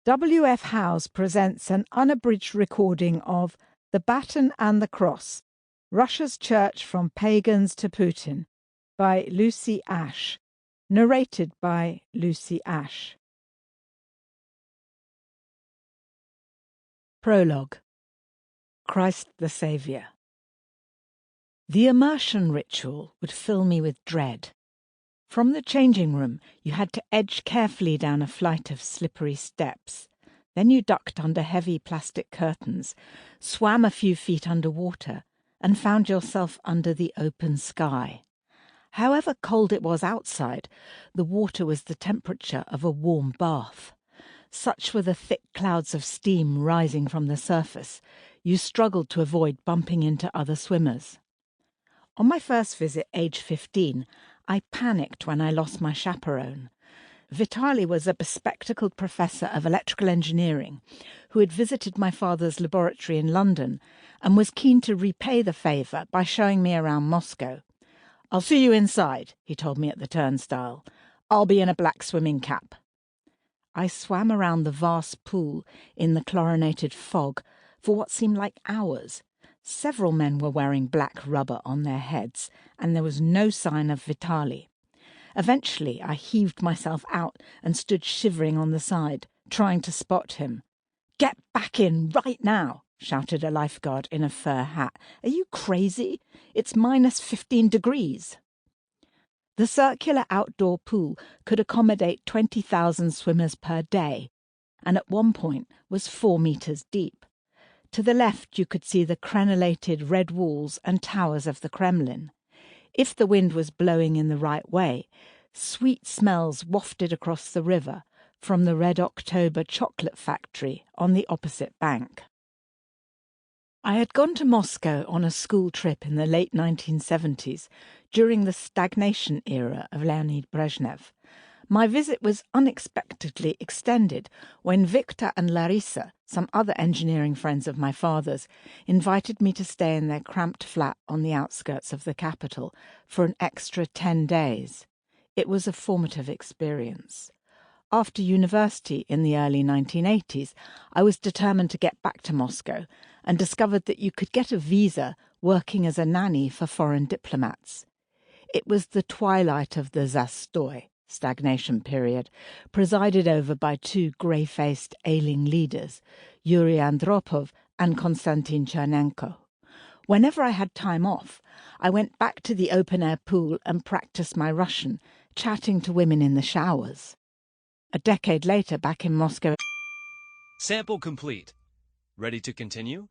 W.F. Howes presents an unabridged recording of The Baton and the Cross, Russia's Church from Pagans to Putin, by Lucy Ash, narrated by Lucy Ash. Prologue. Christ the Saviour. The immersion ritual would fill me with dread. From the changing room, you had to edge carefully down a flight of slippery steps. Then you ducked under heavy plastic curtains, swam a few feet underwater, and found yourself under the open sky. However cold it was outside, the water was the temperature of a warm bath. Such were the thick clouds of steam rising from the surface, you struggled to avoid bumping into other swimmers. On my first visit, age 15, I panicked when I lost my chaperone. Vitali was a bespectacled professor of electrical engineering who had visited my father's laboratory in London and was keen to repay the favour by showing me around Moscow. "I'll see you inside," he told me at the turnstile. "I'll be in a black swimming cap." I swam around the vast pool in the chlorinated fog for what seemed like hours. Several men were wearing black rubber on their heads, and there was no sign of Vitali. Eventually, I heaved myself out and stood shivering on the side, trying to spot him. "Get back in right now!" shouted a lifeguard in a fur hat. "Are you crazy? It's minus 15 degrees. The circular outdoor pool could accommodate 20,000 swimmers per day, and at one point was 4 meters deep. To the left you could see the crenellated red walls and towers of the Kremlin. If the wind was blowing in the right way, sweet smells wafted across the river from the Red October chocolate factory on the opposite bank. I had gone to Moscow on a school trip in the late 1970s, during the stagnation era of Leonid Brezhnev. My visit was unexpectedly extended when Victor and Larissa, some other engineering friends of my father's, invited me to stay in their cramped flat on the outskirts of the capital for an extra 10 days. It was a formative experience. After university in the early 1980s, I was determined to get back to Moscow and discovered that you could get a visa working as a nanny for foreign diplomats. It was the twilight of the Zastoy, stagnation period, presided over by 2 grey-faced ailing leaders, Yuri Andropov and Konstantin Chernenko. Whenever I had time off, I went back to the open-air pool and practiced my Russian, chatting to women in the showers. A decade later, back in Moscow... Sample complete. Ready to continue?